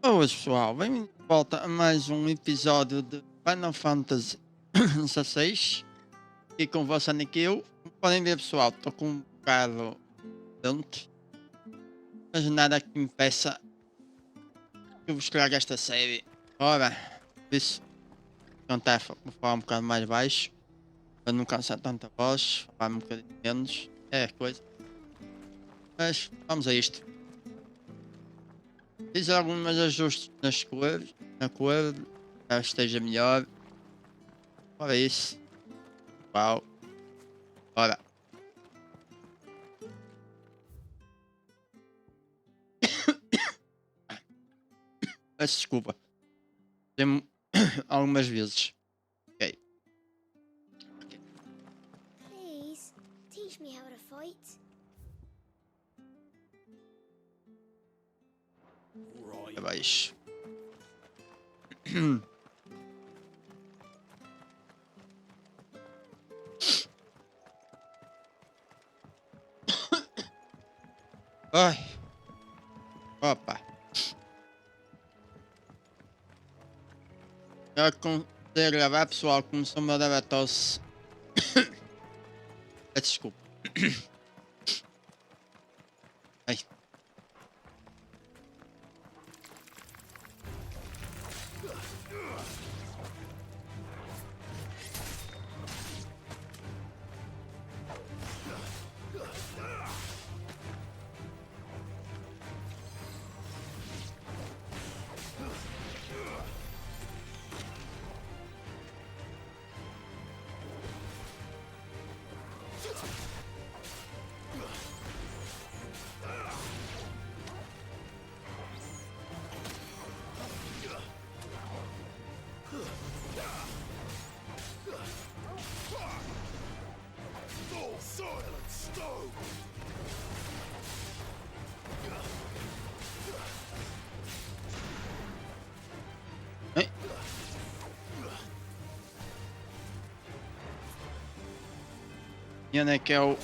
Boas pessoal, bem-vindo de volta a mais um episódio de Final Fantasy XVI e com vossa Nikil. Como podem ver pessoal, estou com um bocado lento, mas nada que me impeça que eu vos traga esta série. Ora, por isso, tentar falar um bocado mais baixo, para não cansar tanta voz, falar um bocadinho menos, é a coisa. Mas vamos a isto. Fiz alguns ajustes nas cores, na cor, para que esteja melhor. Ora isso, uau, ora. Peço desculpa. Tem algumas vezes. Ok. Ok. Please, teach me how to fight. Abaixo. Ai. Opa. Já comecei a gravar, pessoal. Começou-me a dar a tosse. Peço desculpa. Ai. Ai. E onde é que é o...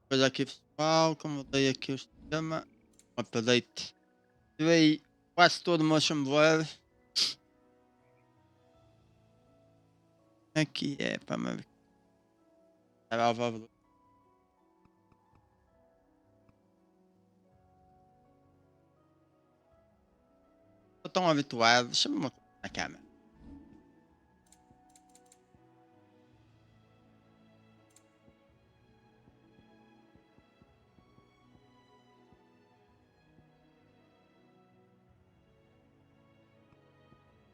Coisa aqui, pessoal. Como eu dei aqui o sistema. Update. Tirei quase todo o motion blur. Aqui é para me... Estou tão habituado. Deixa-me uma coisa na câmera.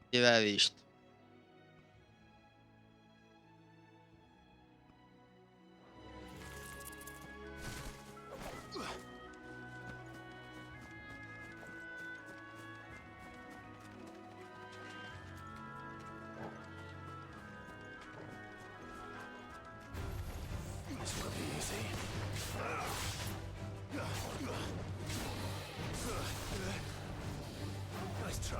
Tirar isto. Nice try.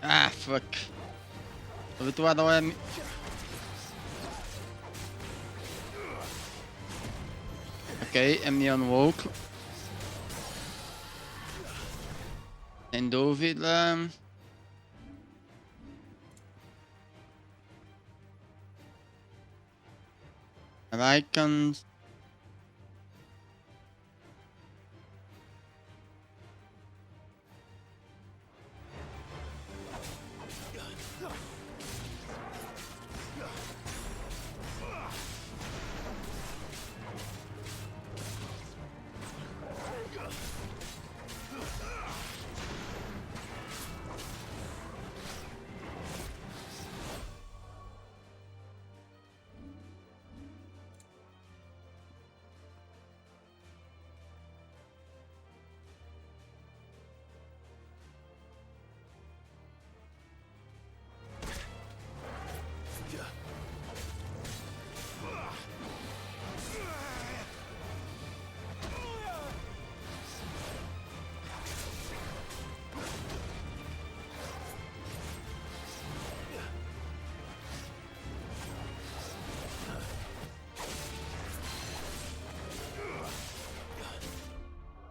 Ah, fuck. Estou habituado ao M. Ok, M on Walk. Sem dúvida. Icons.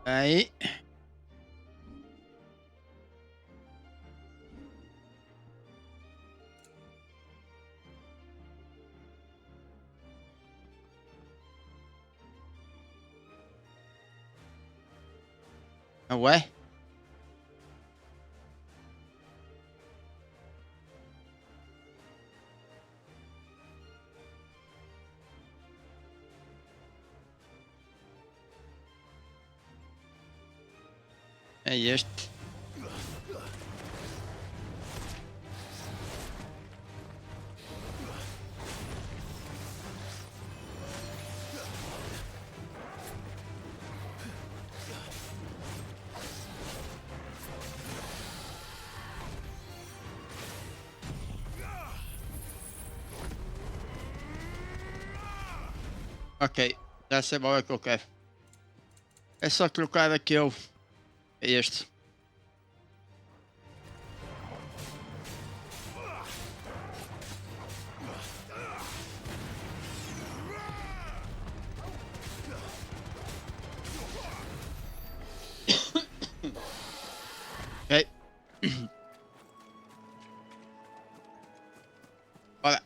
Aí. Ué? É este. Ok, já sei qual é que eu quero. É só colocar aquele. É este. Ok. Bora.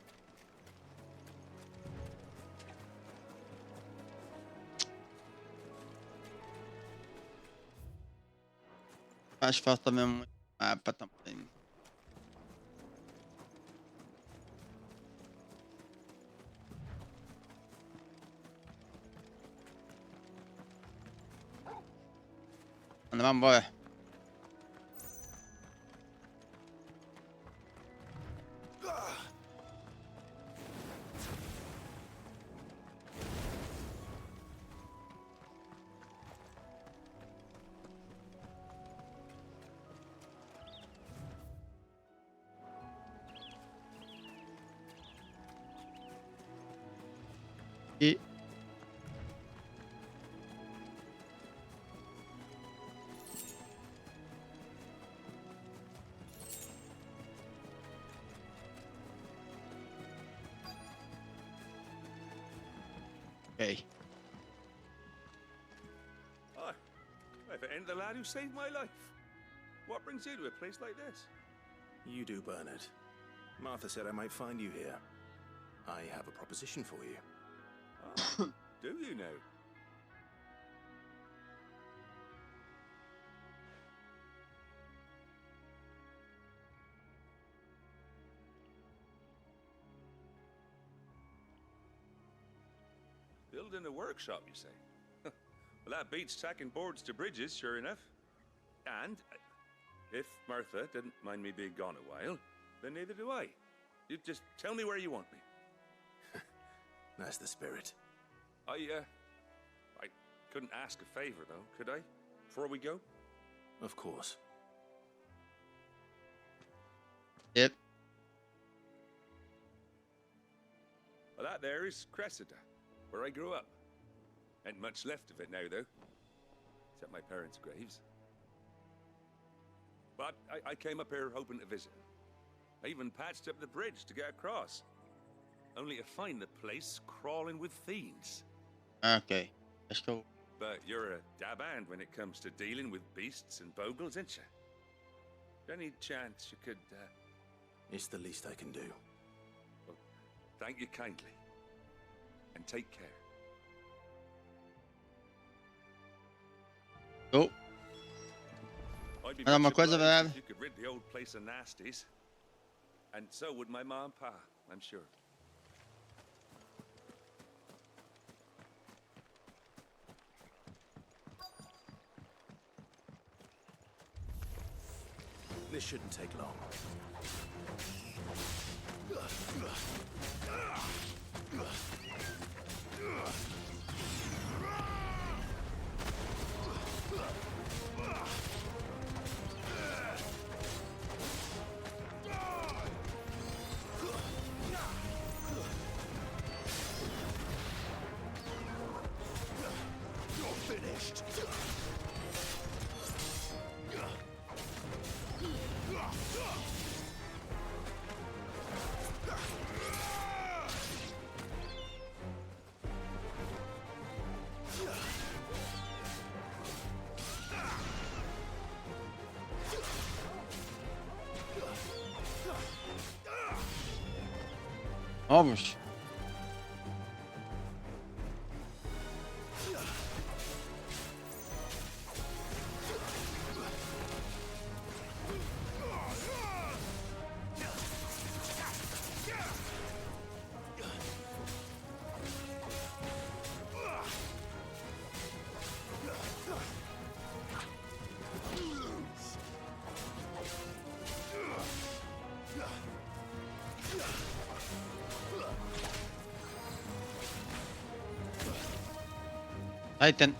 Faz falta mesmo mapa também. Vamos embora. E ok. Hi. I've end the lad who saved my life. What brings you to a place like this? You do, Bernard. Martha said I might find you here. I have a proposition for you. Ah, do you now? Building a workshop, you say? Well, that beats tacking boards to bridges, sure enough. And if Martha didn't mind me being gone a while, then neither do I. You just tell me where you want me. That's the spirit. I couldn't ask a favor, though, could I? Before we go? Of course. Yep. Well, that there is Cressida, where I grew up. Ain't much left of it now, though. Except my parents' graves. But I came up here hoping to visit. I even patched up the bridge to get across. Only to find the place crawling with fiends. Ok. Let's go. But you're a dab hand when it comes to dealing with beasts and bogles, ain't you? Any chance you could, It's the least I can do. Well, thank you kindly. And take care. Oh. I'd be Olha uma much coisa, obliged velho. if you could rid the old place of nasties. And so would my ma and pa, I'm sure. This shouldn't take long. Ovos. Titan.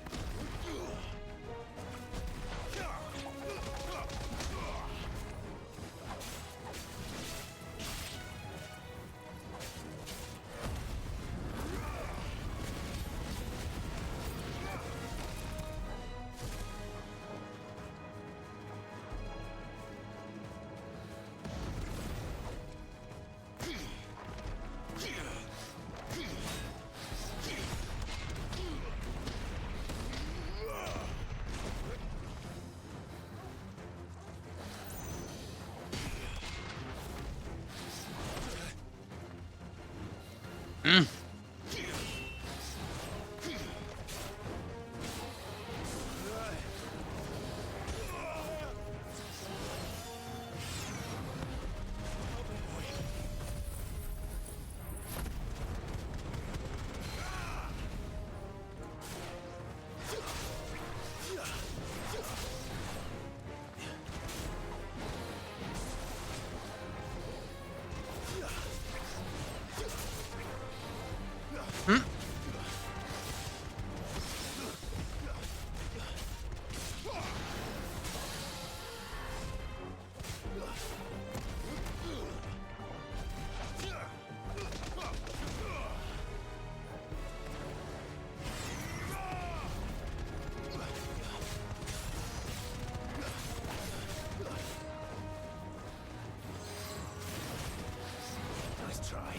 Nice try.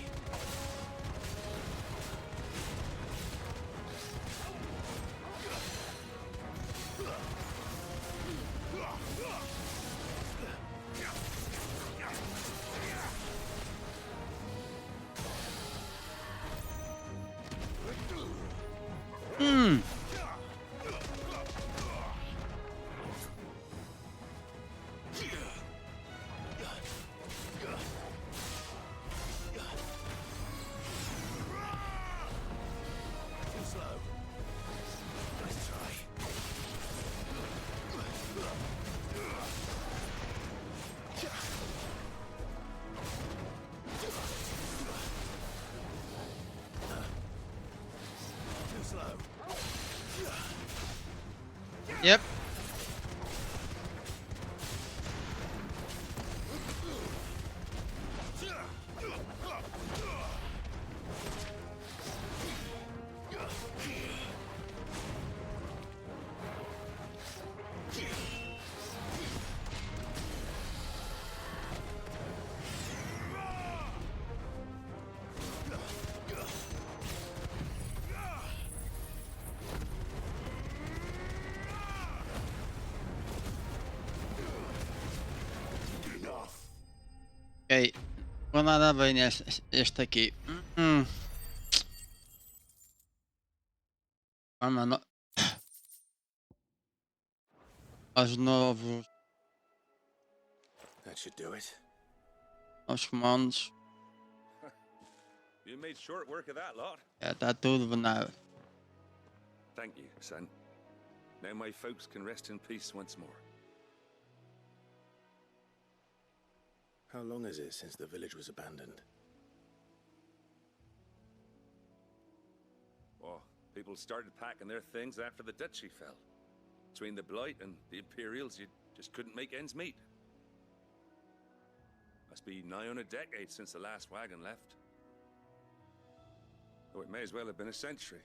Too slow. Nice try. Too slow. Yep. Ok. Vou nada bem este aqui. Ah, mano. Os novos That should do it. comandos. You made short work of that lot. Já está tudo banado. Thank you, son. Now my folks can rest in peace once more. How long is it since the village was abandoned? Oh, people started packing their things after the duchy fell. Between the Blight and the Imperials, you just couldn't make ends meet. Must be nigh on a decade since the last wagon left. Oh, it may as well have been a century,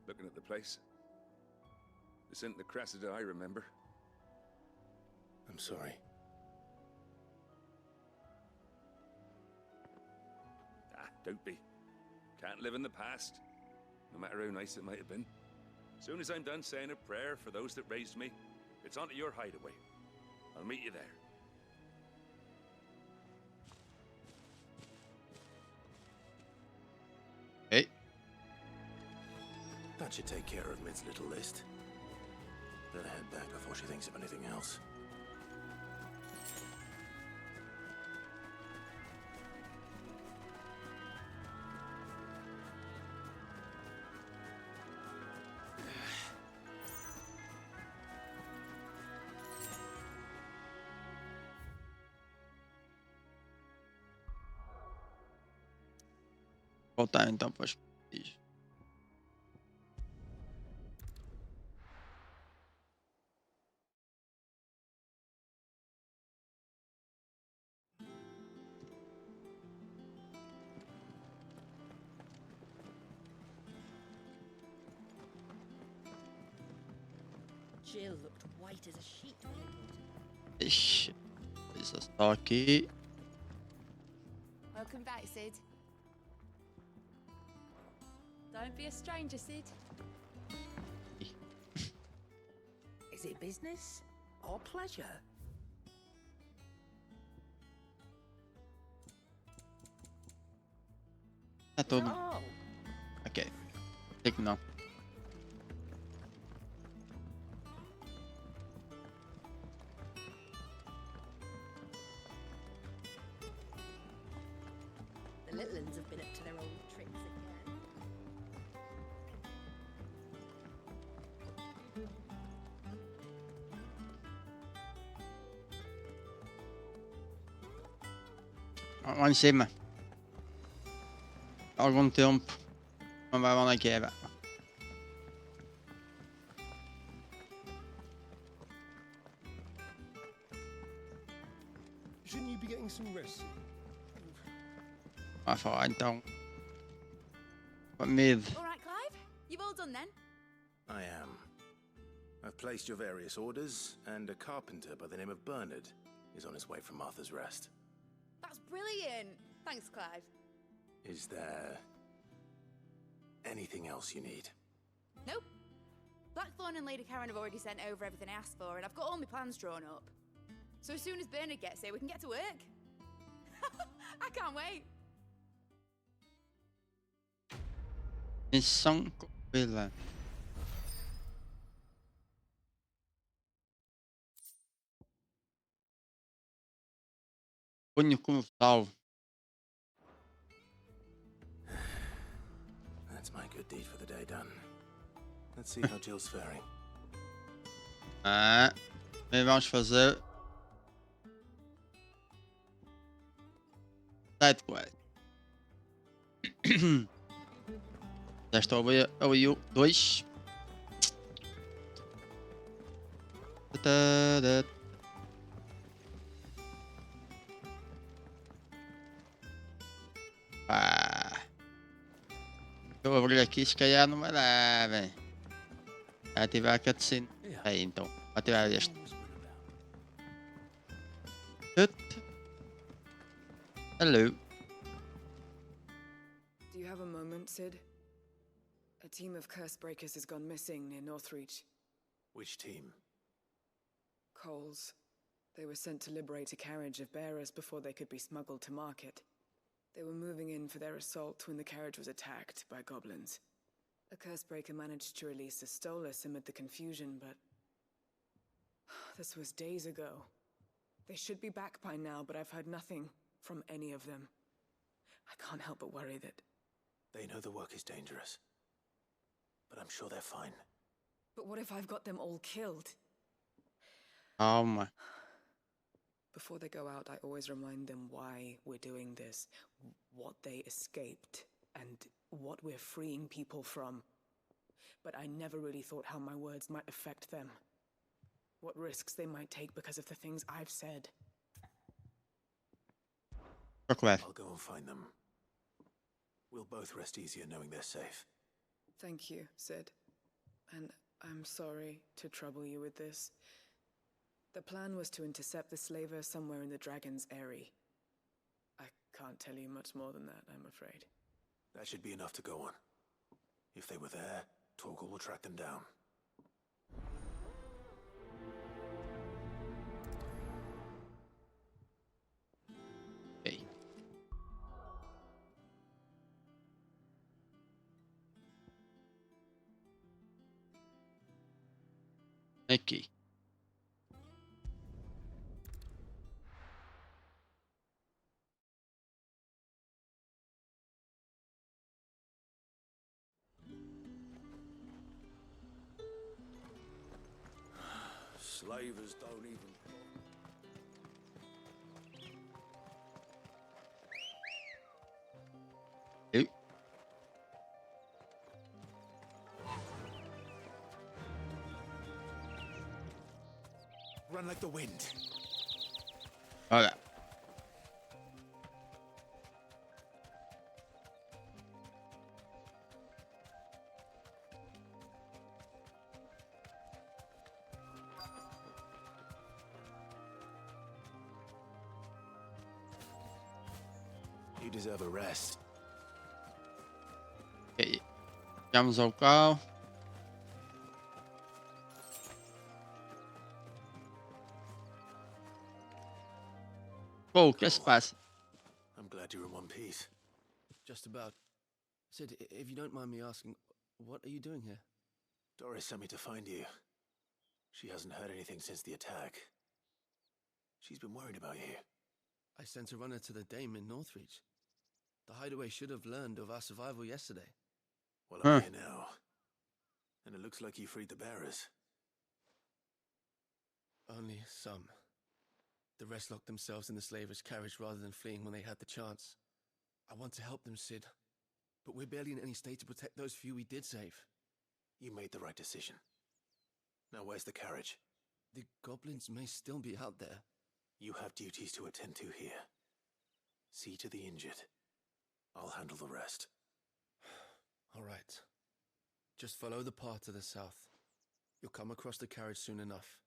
looking at the place. This isn't the Cressida I remember. I'm sorry. Ah, don't be. Can't live in the past, no matter how nice it might have been. Soon as I'm done saying a prayer for those that raised me, it's onto your hideaway. I'll meet you there. That should take care of Mid's little list. Better head back before she thinks of anything else. Voltar então para os vídeos. Jill looked white as a sheet when it water. Ixi, isso só aqui. Welcome back, Sid. Don't be a stranger, Sid. Is it business or pleasure? É tudo. Oh, Ok. Sei que não. the little ones have been up to their old tricks again. Lá em cima. Há algum tempo. Não vai onde é que era. Shouldn't you be getting some rest? Vai falar então. Mid. All right, Clive. You've all done then. I am. I've placed your various orders, and a carpenter by the name of Bernard is on his way from Martha's Rest. That's brilliant. Thanks, Clive. Is there anything else you need? Nope. Blackthorn and Lady Karen have already sent over everything I asked for, and I've got all my plans drawn up. So as soon as Bernard gets here, we can get to work. I can't wait. Missão completa. Punho como tal. That's my good deed for the day done. Let's see how Jill's faring. Ah, bem, vamos fazer. Side quest. Já estou a ouvir o 2. Pá. Eu vou abrir aqui, se calhar não vai dar, velho. Vai ativar a cutscene. Aí então, vou ativar este. Hello. Do you have a moment, Sid? A team of curse breakers has gone missing near Northreach. Which team? Coles. They were sent to liberate a carriage of bearers before they could be smuggled to market. They were moving in for their assault when the carriage was attacked by goblins. A curse breaker managed to release a Stolus amid the confusion, but this was days ago. They should be back by now, but I've heard nothing from any of them. I can't help but worry that... They know the work is dangerous, but I'm sure they're fine. But what if I've got them all killed? Calma. Before they go out, I always remind them why we're doing this, what they escaped, and what we're freeing people from. But I never really thought how my words might affect them. What risks they might take because of the things I've said. I'll go and find them. We'll both rest easier knowing they're safe. Thank you, Sid. And I'm sorry to trouble you with this. The plan was to intercept the slaver somewhere in the Dragon's Eyrie. I can't tell you much more than that, I'm afraid. That should be enough to go on. If they were there, Torgal will track them down. Okay. Aqui. Slavers don't even... Eu. Run like the wind. Olha. You deserve a rest. Ok. Chegamos ao local. Pô, o que se passa? I'm glad you're in one piece. Just about. Sid, if you don't mind me asking, what are you doing here? Doris sent me to find you. She hasn't heard anything since the attack. She's been worried about you. I sent a runner to the Dame in Northreach. The hideaway should have learned of our survival yesterday. Well, Huh. I'm here now. And it looks like you freed the bearers. Only some. The rest locked themselves in the slaver's carriage rather than fleeing when they had the chance. I want to help them, Sid. But we're barely in any state to protect those few we did save. You made the right decision. Now where's the carriage? The goblins may still be out there. You have duties to attend to here. See to the injured. I'll handle the rest. All right. Just follow the path to the south. You'll come across the carriage soon enough.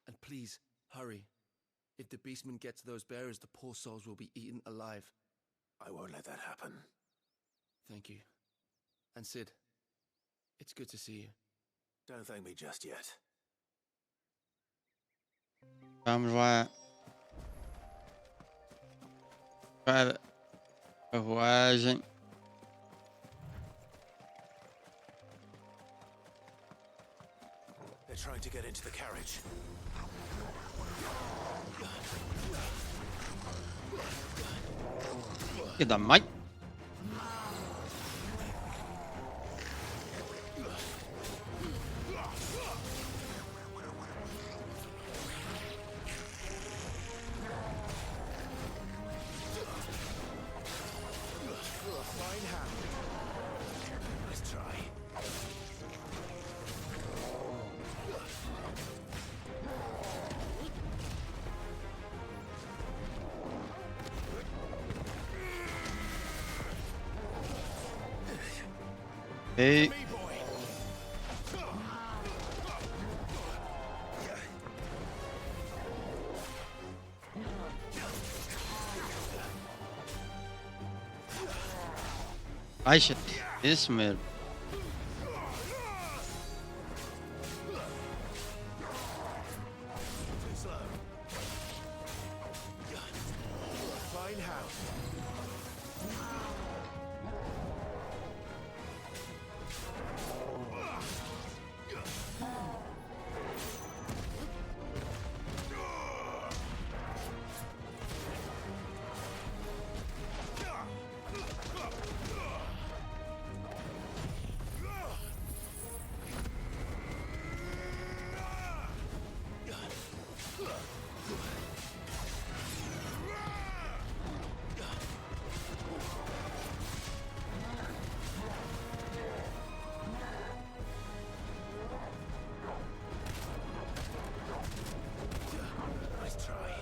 And please, hurry. If the beastmen get to those bearers, the poor souls will be eaten alive. I won't let that happen. Thank you. And Sid, it's good to see you. Don't thank me just yet. Vamos lá. Para a carruagem. They're trying to get into the carriage. Que da mãe. Nice try. Ei. Me, boy. Aixa. Isso mesmo. Too slow. Fine house. Nice try.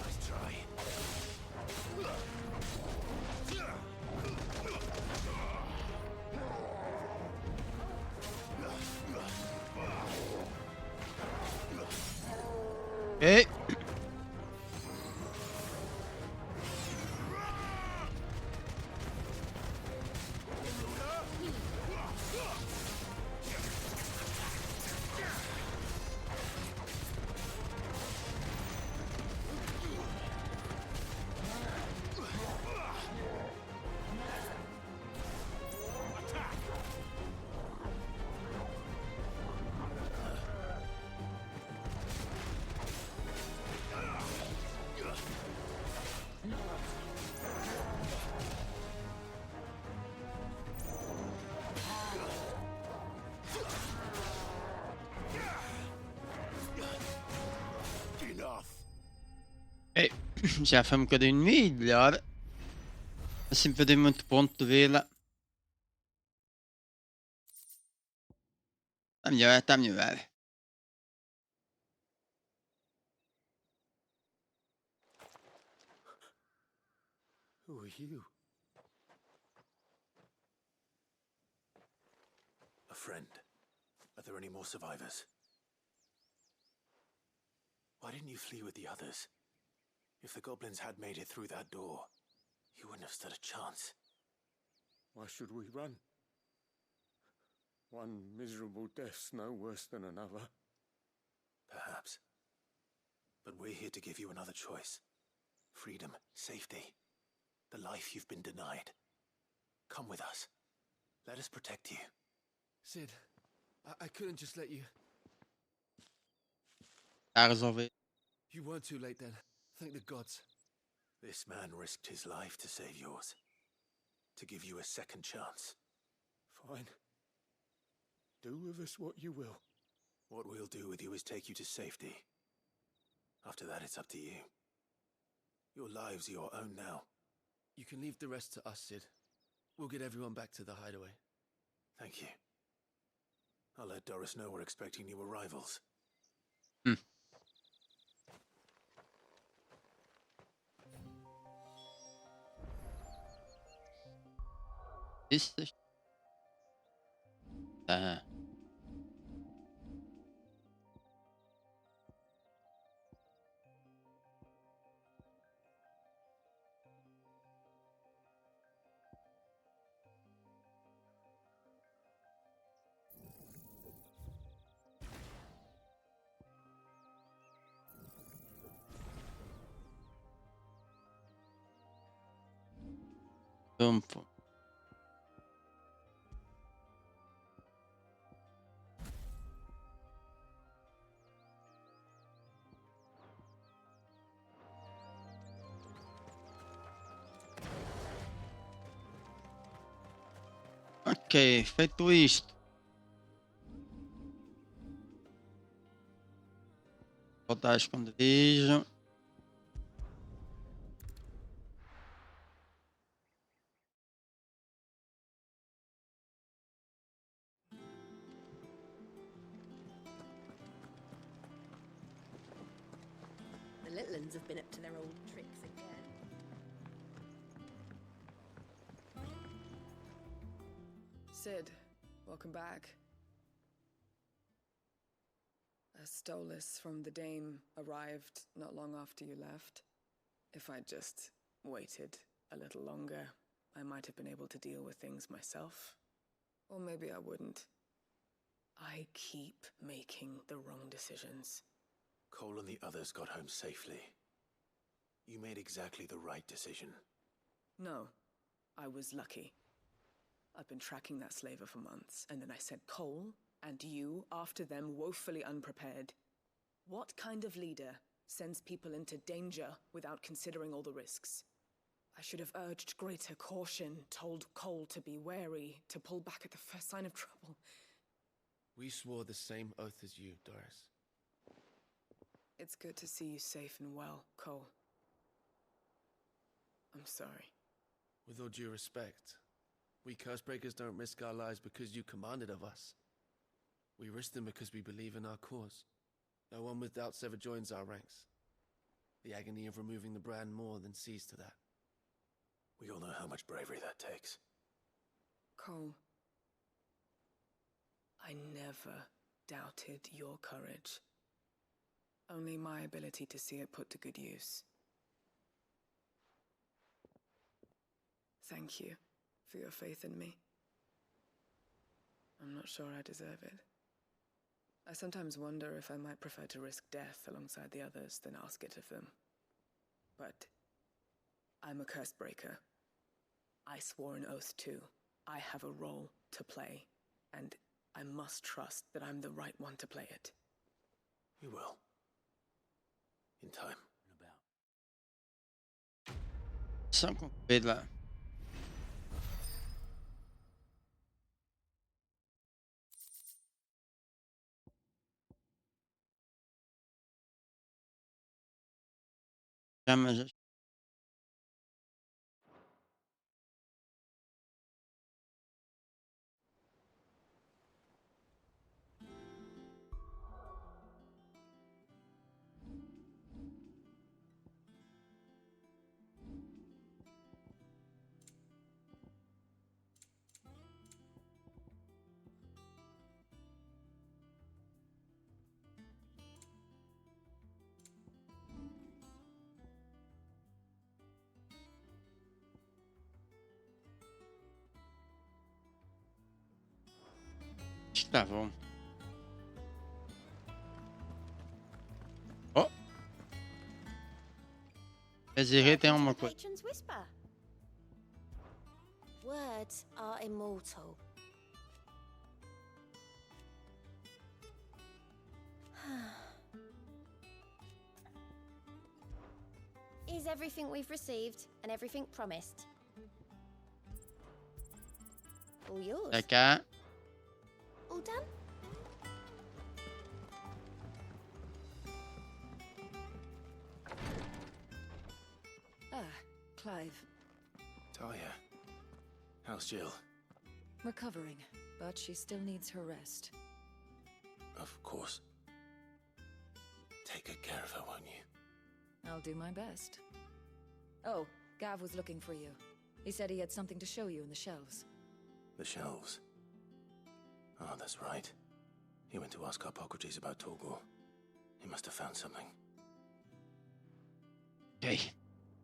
Nice try. Ei. Já foi um bocadinho melhor. Assim perdi muito ponto de vida. Está melhor, está melhor. Who are you? A friend. Are there any more survivors? Why didn't you flee with the others? If the goblins had made it through that door, you wouldn't have stood a chance. Why should we run? One miserable death's no worse than another. Perhaps. But we're here to give you another choice. Freedom, safety, the life you've been denied. Come with us. Let us protect you. Sid, I couldn't just let you. Está resolvido. You weren't too late then. Thank the gods. This man risked his life to save yours. To give you a second chance. Fine. Do with us what you will. What we'll do with you is take you to safety. After that, it's up to you. Your lives are your own now. You can leave the rest to us, Sid. We'll get everyone back to the hideaway. Thank you. I'll let Doris know we're expecting new arrivals. Ist es? Aha. Campo. Ok, feito isto. Voltar a esconderijo. The little uns have been up to their old tricks again. Sid, welcome back. A Stolas from the Dame arrived not long after you left. If I'd just waited a little longer, I might have been able to deal with things myself. Or maybe I wouldn't. I keep making the wrong decisions. Cole and the others got home safely. You made exactly the right decision. No, I was lucky. I've been tracking that slaver for months, and then I sent Cole and you after them woefully unprepared. What kind of leader sends people into danger without considering all the risks? I should have urged greater caution, told Cole to be wary, to pull back at the first sign of trouble. We swore the same oath as you, Doris. It's good to see you safe and well, Cole. I'm sorry. With all due respect, we Cursebreakers don't risk our lives because you commanded of us. We risk them because we believe in our cause. No one with doubts ever joins our ranks. The agony of removing the brand more than sees to that. We all know how much bravery that takes. Cole, I never doubted your courage. Only my ability to see it put to good use. Thank you for your faith in me. I'm not sure I deserve it. I sometimes wonder if I might prefer to risk death alongside the others than ask it of them. But I'm a curse breaker. I swore an oath too. I have a role to play, and I must trust that I'm the right one to play it. You will. In time. Só com pela. chamas. Está bom. Oh! Desirê tem Welcome uma to the coisa. Patron's Whisper. Words are immortal. Is everything we've received and everything promised? All yours. Pra cá. All done? Clive. Talia, how's Jill? Recovering, but she still needs her rest. Of course. Take good care of her, won't you? I'll do my best. Oh, Gav was looking for you. He said he had something to show you in the shelves. The shelves. Oh, that's right. He went to ask Hippocrates about Torgor. He must have found something. Ok.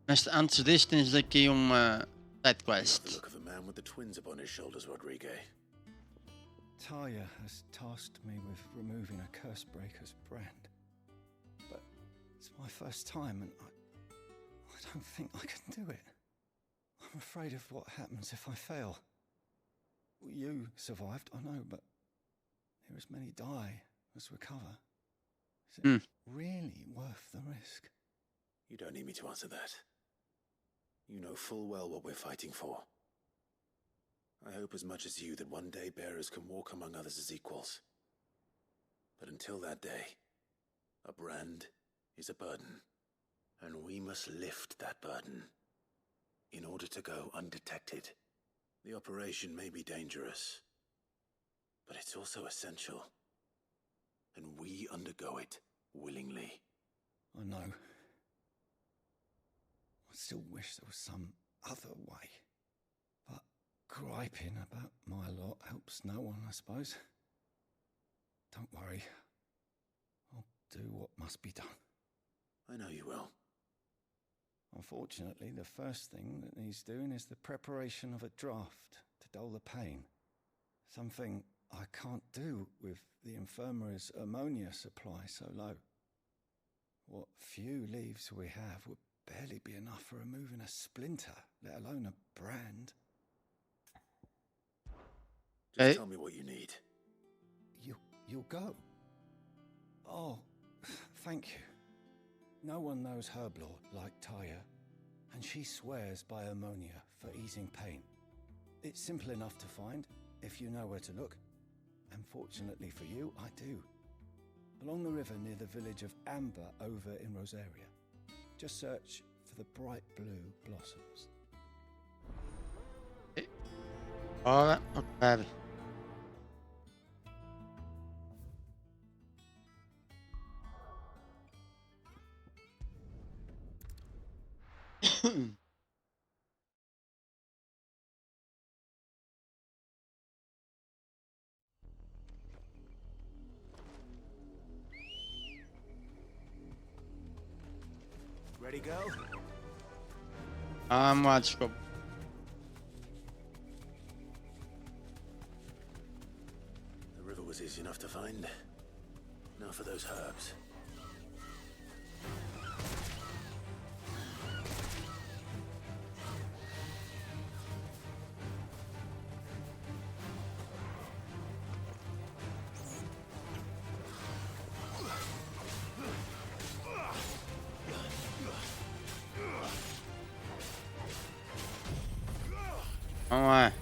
Mas antes disto tens aqui uma side The quest. look of a man with the twins upon his shoulders, Rodrigue. Talia has tasked me with removing a curse breaker's brand. But it's my first time and I don't think I can do it. I'm afraid of what happens if I fail. You survived, I know, but here as many die as recover. Is it really worth the risk? You don't need me to answer that. You know full well what we're fighting for. I hope as much as you that one day bearers can walk among others as equals. But until that day, a brand is a burden, and we must lift that burden in order to go undetected. The operation may be dangerous, but it's also essential, and we undergo it willingly. I know. I still wish there was some other way. But griping about my lot helps no one, I suppose. Don't worry. I'll do what must be done. I know you will. Unfortunately, the first thing that needs doing is the preparation of a draft to dull the pain. Something I can't do with the infirmary's ammonia supply so low. What few leaves we have would barely be enough for removing a splinter, let alone a brand. Just tell me what you need. You'll go? Oh, thank you. No one knows Herblore like Taya, and she swears by ammonia for easing pain. It's simple enough to find, if you know where to look. And fortunately for you, I do. Along the river near the village of Amber over in Rosaria. Just search for the bright blue blossoms. Ora, ok. Ready, go? Desculpa. The river was easy enough to find. Now for those herbs. Vamos lá.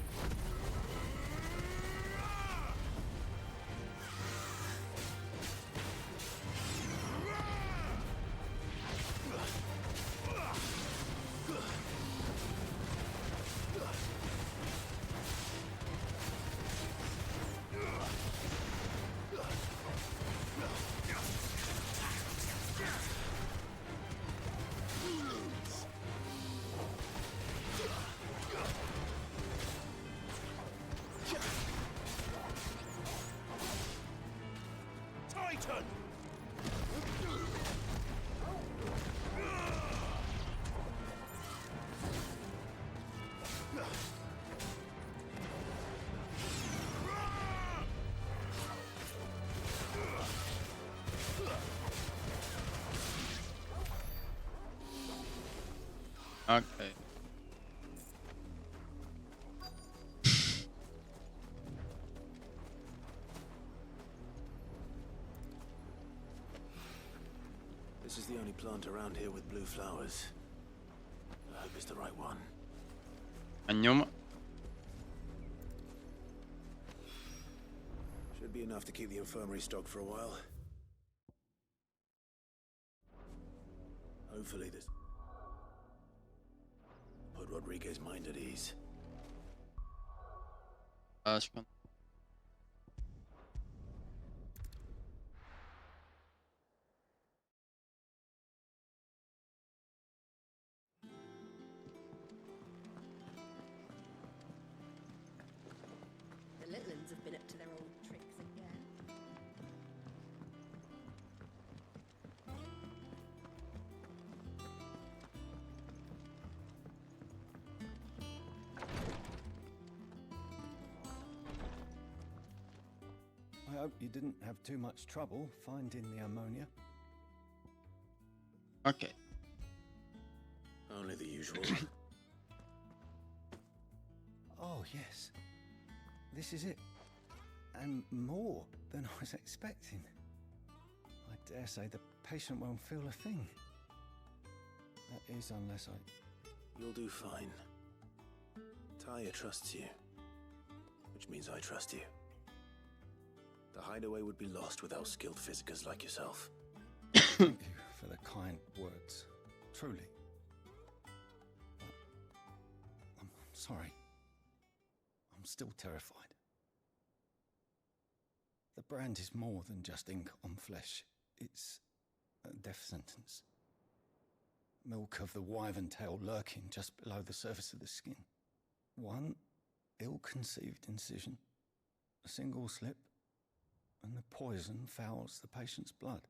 Satan! Okay. This is the only plant around here with blue flowers. I hope it's the right one. Andiamo. Should be enough to keep the infirmary stocked for a while. Hopefully this put Rodriguez's mind at ease. Aspetta. The little ones have been up to their old tricks again. I hope you didn't have too much trouble finding the ammonia. Okay. Only the usual. Oh, yes. This is it. And more than I was expecting. I dare say the patient won't feel a thing. That is, unless I... You'll do fine. Taya trusts you, which means I trust you. The hideaway would be lost without skilled physicers like yourself. Thank you for the kind words. Truly. But I'm sorry. I'm still terrified. The brand is more than just ink on flesh. It's a death sentence. Milk of the wyvern tail lurking just below the surface of the skin. One ill-conceived incision, a single slip, and the poison fouls the patient's blood.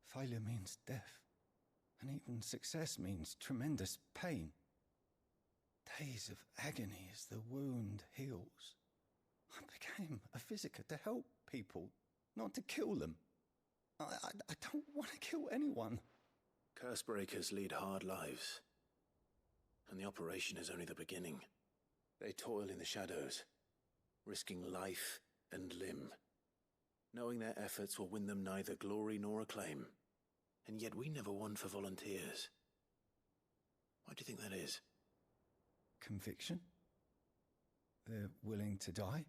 Failure means death, and even success means tremendous pain. Days of agony as the wound heals. I became a physiker to help people, not to kill them. I don't want to kill anyone. Curse breakers lead hard lives, and the operation is only the beginning. They toil in the shadows, risking life and limb, knowing their efforts will win them neither glory nor acclaim. And yet we never won for volunteers. Why do you think that is? Conviction? They're willing to die?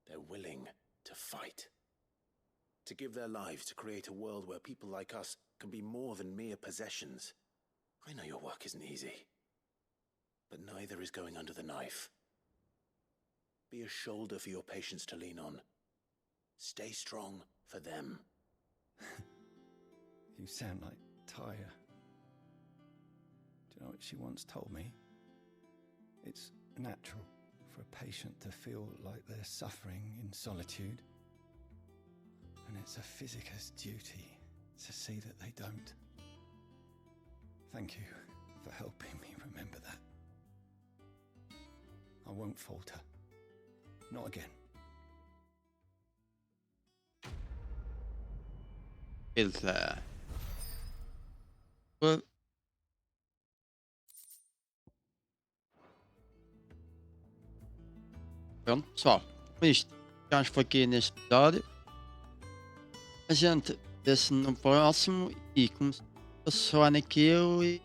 They're willing to fight. To give their lives to create a world where people like us can be more than mere possessions. I know your work isn't easy, but neither is going under the knife. Be a shoulder for your patients to lean on. Stay strong for them. You sound like Taya. Do you know what she once told me? It's natural for a patient to feel like they're suffering in solitude. And it's a physicker's duty to see that they don't. Thank you for helping me remember that. I won't falter. Not again. Is there? Well, pronto, pessoal. Com isto, já foi aqui neste episódio. A gente vê-se no próximo e como se fosse naquilo e